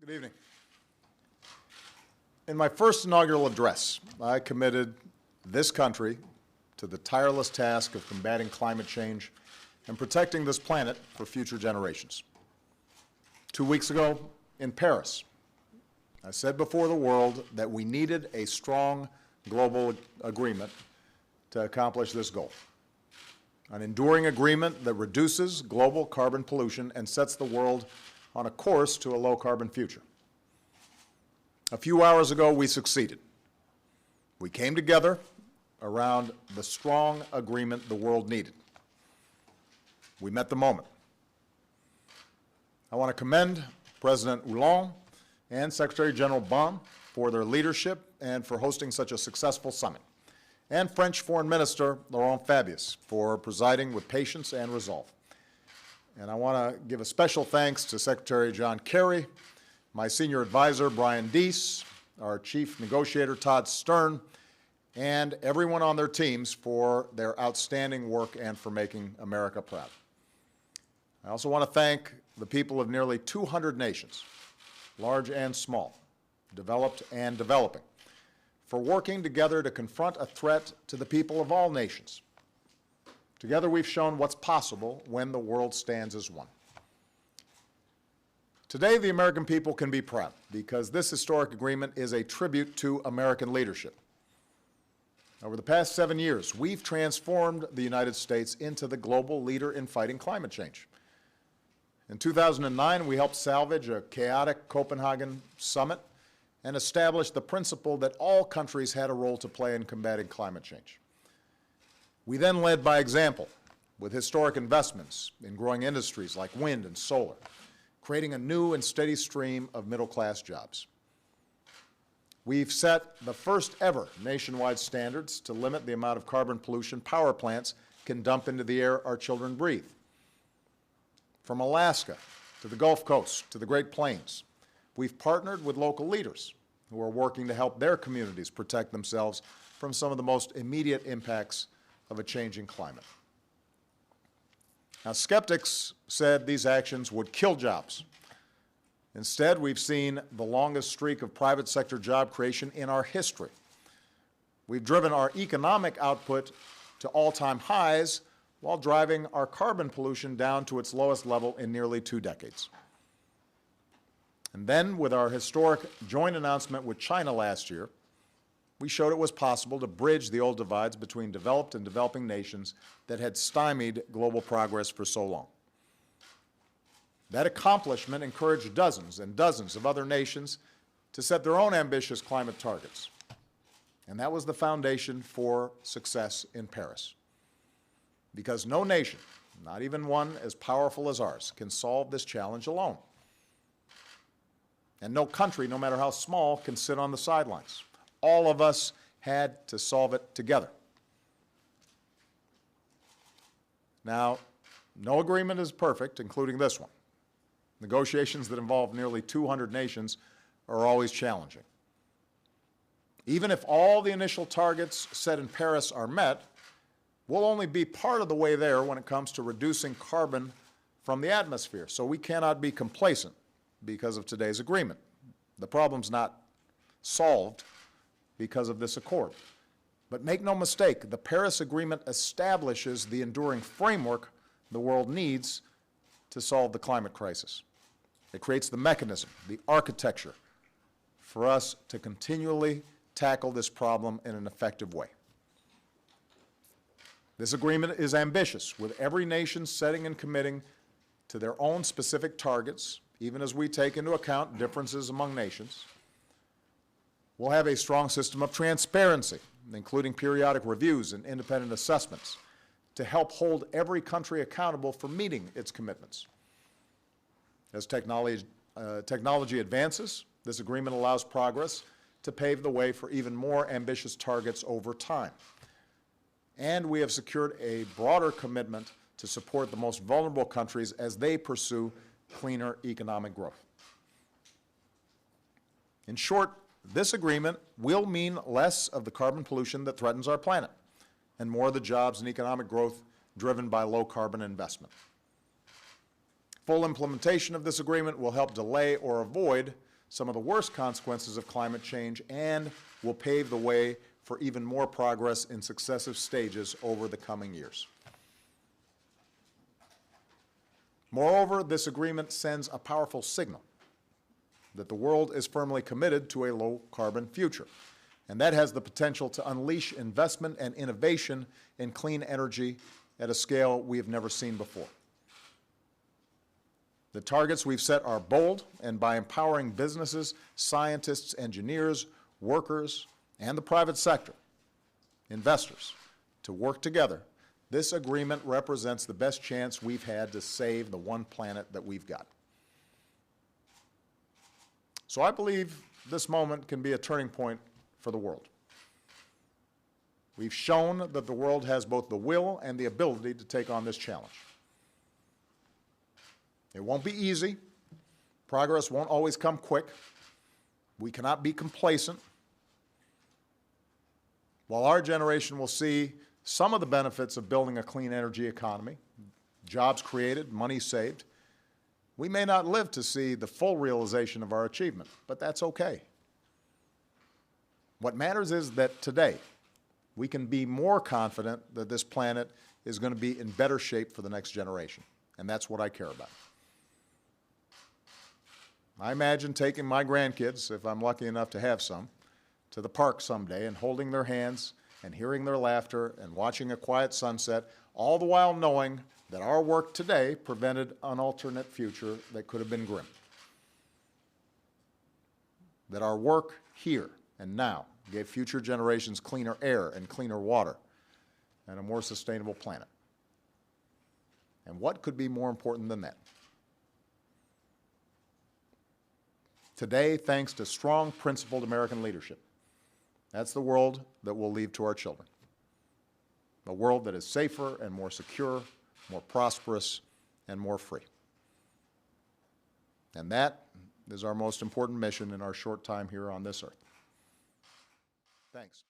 Good evening. In my first inaugural address, I committed this country to the tireless task of combating climate change and protecting this planet for future generations. 2 weeks ago in Paris, I said before the world that we needed a strong global agreement to accomplish this goal. An enduring agreement that reduces global carbon pollution and sets the world on a course to a low-carbon future. A few hours ago, we succeeded. We came together around the strong agreement the world needed. We met the moment. I want to commend President Hollande and Secretary General Bon for their leadership and for hosting such a successful summit, and French Foreign Minister Laurent Fabius for presiding with patience and resolve. And I want to give a special thanks to Secretary John Kerry, my senior advisor Brian Deese, our chief negotiator Todd Stern, and everyone on their teams for their outstanding work and for making America proud. I also want to thank the people of nearly 200 nations, large and small, developed and developing, for working together to confront a threat to the people of all nations. Together we've shown what's possible when the world stands as one. Today the American people can be proud because this historic agreement is a tribute to American leadership. Over the past 7 years, we've transformed the United States into the global leader in fighting climate change. In 2009, we helped salvage a chaotic Copenhagen summit and establish the principle that all countries had a role to play in combating climate change. We then led by example with historic investments in growing industries like wind and solar, creating a new and steady stream of middle-class jobs. We've set the first ever nationwide standards to limit the amount of carbon pollution power plants can dump into the air our children breathe. From Alaska to the Gulf Coast to the Great Plains, we've partnered with local leaders who are working to help their communities protect themselves from some of the most immediate impacts of a changing climate. Now, skeptics said these actions would kill jobs. Instead, we've seen the longest streak of private sector job creation in our history. We've driven our economic output to all-time highs while driving our carbon pollution down to its lowest level in nearly 2 decades. And then, with our historic joint announcement with China last year, we showed it was possible to bridge the old divides between developed and developing nations that had stymied global progress for so long. That accomplishment encouraged dozens and dozens of other nations to set their own ambitious climate targets. And that was the foundation for success in Paris. Because no nation, not even one as powerful as ours, can solve this challenge alone. And no country, no matter how small, can sit on the sidelines. All of us had to solve it together. Now, no agreement is perfect, including this one. Negotiations that involve nearly 200 nations are always challenging. Even if all the initial targets set in Paris are met, we'll only be part of the way there when it comes to reducing carbon from the atmosphere, so we cannot be complacent because of today's agreement. The problem's not solved because of this accord. But make no mistake, the Paris Agreement establishes the enduring framework the world needs to solve the climate crisis. It creates the mechanism, the architecture, for us to continually tackle this problem in an effective way. This agreement is ambitious, with every nation setting and committing to their own specific targets, even as we take into account differences among nations. We'll have a strong system of transparency, including periodic reviews and independent assessments, to help hold every country accountable for meeting its commitments. As technology advances, this agreement allows progress to pave the way for even more ambitious targets over time. And we have secured a broader commitment to support the most vulnerable countries as they pursue cleaner economic growth. In short, this agreement will mean less of the carbon pollution that threatens our planet and more of the jobs and economic growth driven by low-carbon investment. Full implementation of this agreement will help delay or avoid some of the worst consequences of climate change and will pave the way for even more progress in successive stages over the coming years. Moreover, this agreement sends a powerful signal that the world is firmly committed to a low-carbon future, and that has the potential to unleash investment and innovation in clean energy at a scale we have never seen before. The targets we've set are bold, and by empowering businesses, scientists, engineers, workers, and the private sector, investors, to work together, this agreement represents the best chance we've had to save the one planet that we've got. So I believe this moment can be a turning point for the world. We've shown that the world has both the will and the ability to take on this challenge. It won't be easy. Progress won't always come quick. We cannot be complacent. While our generation will see some of the benefits of building a clean energy economy, jobs created, money saved, we may not live to see the full realization of our achievement, but that's okay. What matters is that today we can be more confident that this planet is going to be in better shape for the next generation, and that's what I care about. I imagine taking my grandkids, if I'm lucky enough to have some, to the park someday and holding their hands and hearing their laughter and watching a quiet sunset, all the while knowing that our work today prevented an alternate future that could have been grim. That our work here and now gave future generations cleaner air and cleaner water and a more sustainable planet. And what could be more important than that? Today, thanks to strong, principled American leadership, that's the world that we'll leave to our children. A world that is safer and more secure, more prosperous, and more free. And that is our most important mission in our short time here on this earth. Thanks.